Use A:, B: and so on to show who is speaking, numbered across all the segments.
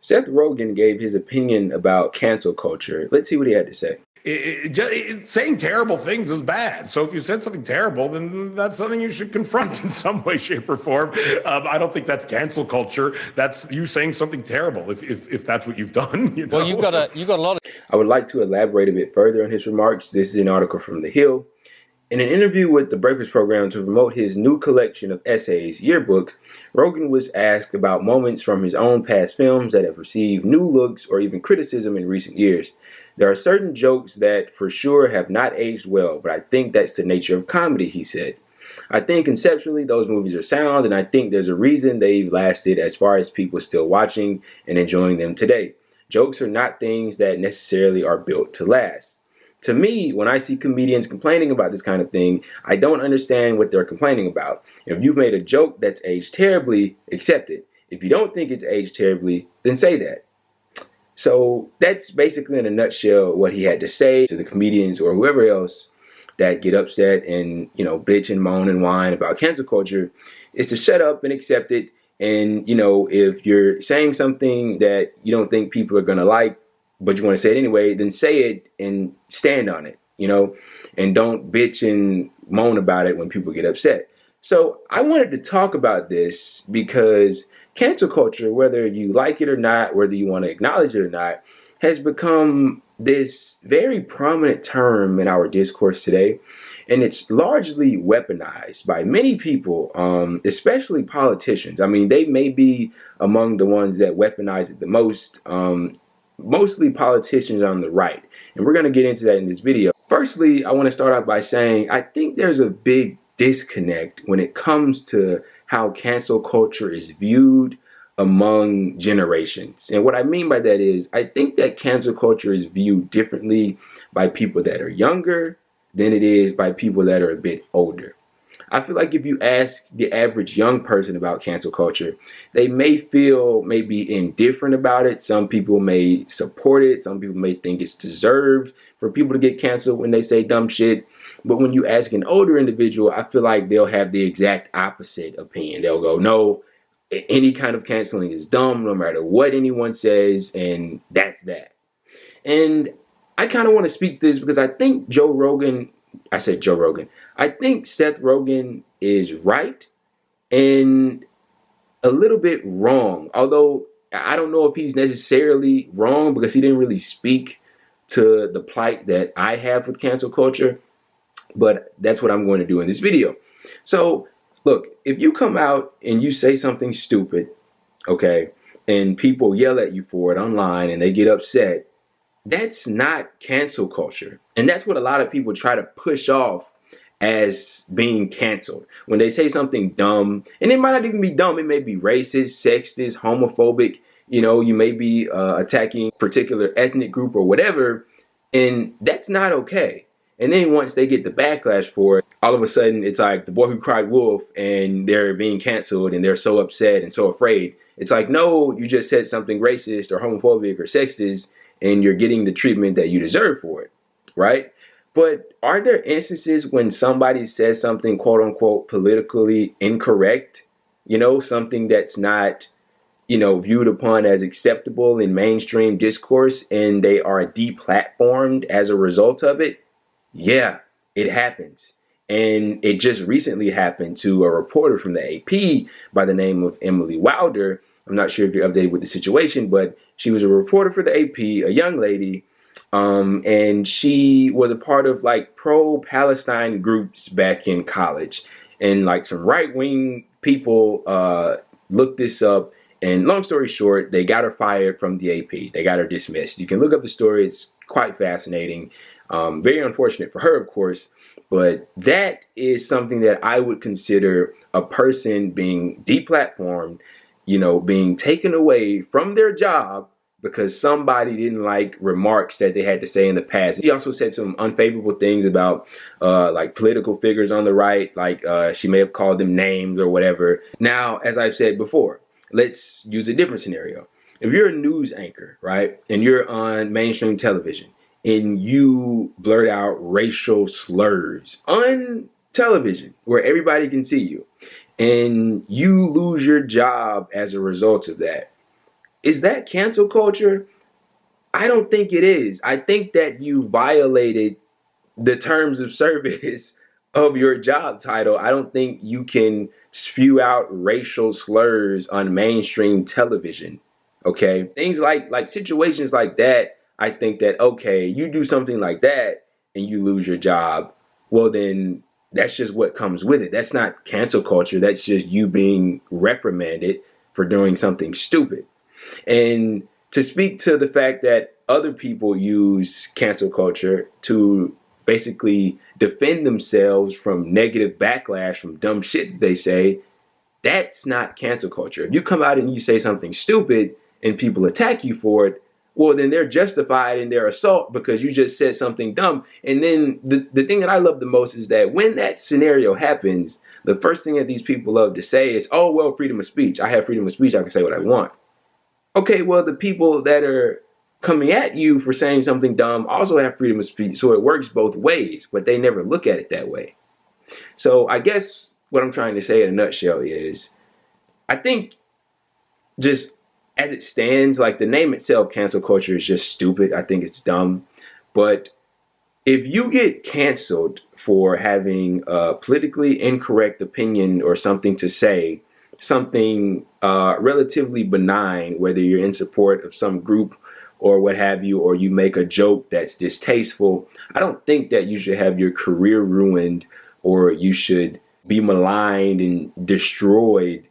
A: Seth Rogen gave his opinion about cancel culture. Let's see what he had to say.
B: Saying terrible things is bad. So if you said something terrible, then that's something you should confront in some way, shape, or form. I don't think that's cancel culture. That's you saying something terrible. If that's what you've done, you know.
C: Well, you've got a lot of.
A: I would like to elaborate a bit further on his remarks. This is an article from The Hill. In an interview with the Breakfast Program to promote his new collection of essays, Yearbook, Rogen was asked about moments from his own past films that have received new looks or even criticism in recent years. There are certain jokes that for sure have not aged well, but I think that's the nature of comedy, he said. I think conceptually those movies are sound, and I think there's a reason they've lasted as far as people still watching and enjoying them today. Jokes are not things that necessarily are built to last. To me, when I see comedians complaining about this kind of thing, I don't understand what they're complaining about. If you've made a joke that's aged terribly, accept it. If you don't think it's aged terribly, then say that. So that's basically in a nutshell what he had to say to the comedians or whoever else that get upset and, bitch and moan and whine about cancel culture, is to shut up and accept it. And, if you're saying something that you don't think people are going to like, but you want to say it anyway, then say it and stand on it, and don't bitch and moan about it when people get upset. So I wanted to talk about this because cancel culture, whether you like it or not, whether you want to acknowledge it or not, has become this very prominent term in our discourse today. And it's largely weaponized by many people, especially politicians. I mean, they may be among the ones that weaponize it the most, mostly politicians on the right. And we're going to get into that in this video. Firstly, I want to start out by saying I think there's a big disconnect when it comes to how cancel culture is viewed among generations. And what I mean by that is I think that cancel culture is viewed differently by people that are younger than it is by people that are a bit older. I feel like if you ask the average young person about cancel culture, they may feel maybe indifferent about it. Some people may support it. Some people may think it's deserved for people to get canceled when they say dumb shit. But when you ask an older individual, I feel like they'll have the exact opposite opinion. They'll go, no, any kind of canceling is dumb no matter what anyone says, and that's that. And I kind of want to speak to this because I think I think Seth Rogen is right and a little bit wrong. Although I don't know if he's necessarily wrong because he didn't really speak to the plight that I have with cancel culture. But that's what I'm going to do in this video. So, look, if you come out and you say something stupid, okay, and people yell at you for it online and they get upset, that's not cancel culture. And that's what a lot of people try to push off as being canceled. When they say something dumb, and it might not even be dumb, it may be racist, sexist, homophobic, you may be attacking a particular ethnic group or whatever, and that's not okay. And then once they get the backlash for it, all of a sudden it's like the boy who cried wolf and they're being canceled and they're so upset and so afraid. It's like, no, you just said something racist or homophobic or sexist and you're getting the treatment that you deserve for it, right? But are there instances when somebody says something quote unquote politically incorrect, something that's not, viewed upon as acceptable in mainstream discourse and they are deplatformed as a result of it? Yeah, it happens. And it just recently happened to a reporter from the AP by the name of Emily Wilder. I'm not sure if you're updated with the situation, but she was a reporter for the AP, a young lady, and she was a part of like pro-Palestine groups back in college. And like some right-wing people looked this up, and long story short, they got her fired from the AP. They got her dismissed. You can look up the story. It's quite fascinating. Very unfortunate for her, of course, but that is something that I would consider a person being deplatformed, being taken away from their job because somebody didn't like remarks that they had to say in the past. She also said some unfavorable things about like political figures on the right, like she may have called them names or whatever. Now, as I've said before, let's use a different scenario. If you're a news anchor, right, and you're on mainstream television, and you blurt out racial slurs on television where everybody can see you, and you lose your job as a result of that, Is that cancel culture? I don't think it is. I think that you violated the terms of service of your job title. I don't think you can spew out racial slurs on mainstream television. Okay? Things like situations like that, I think that okay, you do something like that and you lose your job. Well then that's just what comes with it. That's not cancel culture. That's just you being reprimanded for doing something stupid. And to speak to the fact that other people use cancel culture to basically defend themselves from negative backlash from dumb shit that they say, that's not cancel culture. If you come out and you say something stupid and people attack you for it, well, then they're justified in their assault because you just said something dumb. And then the thing that I love the most is that when that scenario happens, the first thing that these people love to say is, oh, well, freedom of speech. I have freedom of speech. I can say what I want. Okay, well, the people that are coming at you for saying something dumb also have freedom of speech. So it works both ways, but they never look at it that way. So I guess what I'm trying to say in a nutshell is, I think just as it stands, like the name itself, cancel culture, is just stupid. I think it's dumb. But if you get canceled for having a politically incorrect opinion or something to say, something relatively benign, whether you're in support of some group or what have you, or you make a joke that's distasteful, I don't think that you should have your career ruined or you should be maligned and destroyed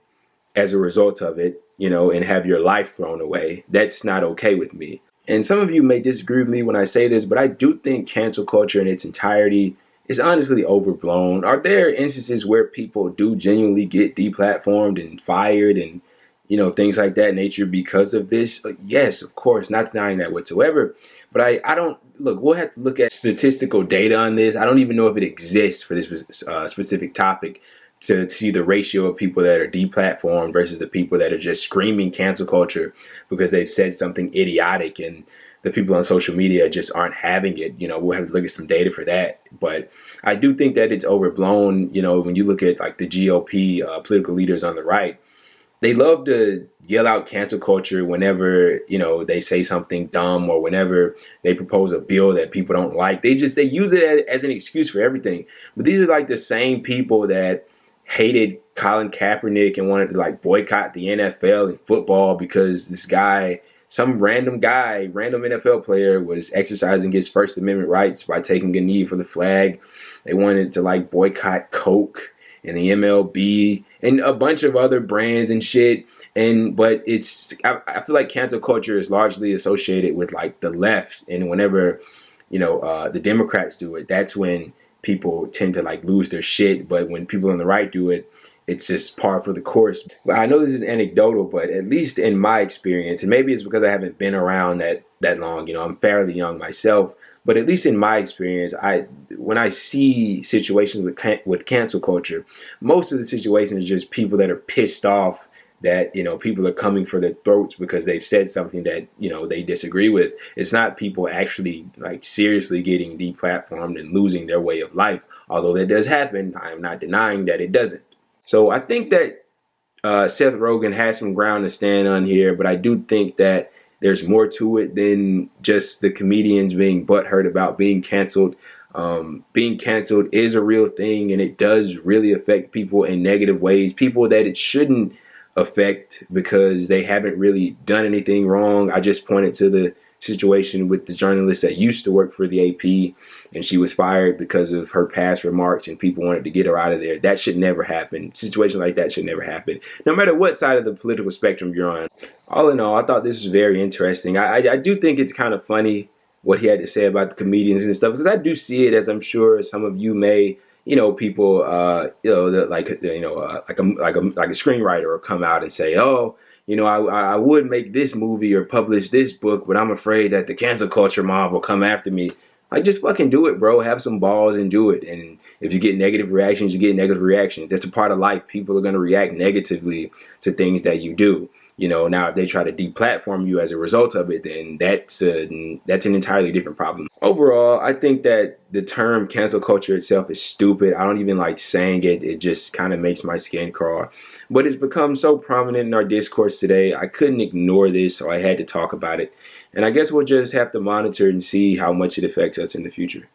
A: as a result of it, you know, and have your life thrown away. That's not okay with me. And some of you may disagree with me when I say this, but I do think cancel culture in its entirety is honestly overblown. Are there instances where people do genuinely get deplatformed and fired and, you know, things like that nature because of this? Yes, of course, not denying that whatsoever. But I don't, look, we'll have to look at statistical data on this. I don't even know if it exists for this specific topic to see the ratio of people that are deplatformed versus the people that are just screaming cancel culture because they've said something idiotic and the people on social media just aren't having it. You know, we'll have to look at some data for that. But I do think that it's overblown. You know, when you look at like the GOP political leaders on the right, they love to yell out cancel culture whenever, you know, they say something dumb or whenever they propose a bill that people don't like. They use it as an excuse for everything. But these are like the same people that hated Colin Kaepernick and wanted to like boycott the NFL and football because this guy, some random NFL player, was exercising his First Amendment rights by taking a knee for the flag. They wanted to like boycott Coke and the MLB and a bunch of other brands and shit. But I feel like cancel culture is largely associated with like the left. And whenever, you know, the Democrats do it, that's when people tend to like lose their shit. But when people on the right do it, it's just par for the course. But I know this is anecdotal, but at least in my experience, and maybe it's because I haven't been around that long, you know, I'm fairly young myself, but at least in my experience, when I see situations with cancel culture, most of the situations are just people that are pissed off that, you know, people are coming for their throats because they've said something that, you know, they disagree with. It's not people actually like seriously getting deplatformed and losing their way of life. Although that does happen, I am not denying that it doesn't. So I think that Seth Rogen has some ground to stand on here, but I do think that there's more to it than just the comedians being butthurt about being canceled. Being canceled is a real thing, and it does really affect people in negative ways. People that it shouldn't affect because they haven't really done anything wrong. I just pointed to the situation with the journalist that used to work for the AP, and she was fired because of her past remarks and people wanted to get her out of there. That should never happen. Situations like that should never happen, no matter what side of the political spectrum you're on. All in all, I thought this was very interesting. I do think it's kind of funny what he had to say about the comedians and stuff, because I do see it, as I'm sure some of you may. You know, people, you know, like a screenwriter will come out and say, oh, you know, I would make this movie or publish this book, but I'm afraid that the cancel culture mob will come after me. Like, just fucking do it, bro. Have some balls and do it. And if you get negative reactions, you get negative reactions. That's a part of life. People are going to react negatively to things that you do. Now if they try to deplatform you as a result of it, then that's an entirely different problem. Overall, I think that the term cancel culture itself is stupid. I don't even like saying it. It just kind of makes my skin crawl. But it's become so prominent in our discourse today, I couldn't ignore this, so I had to talk about it. And I guess we'll just have to monitor and see how much it affects us in the future.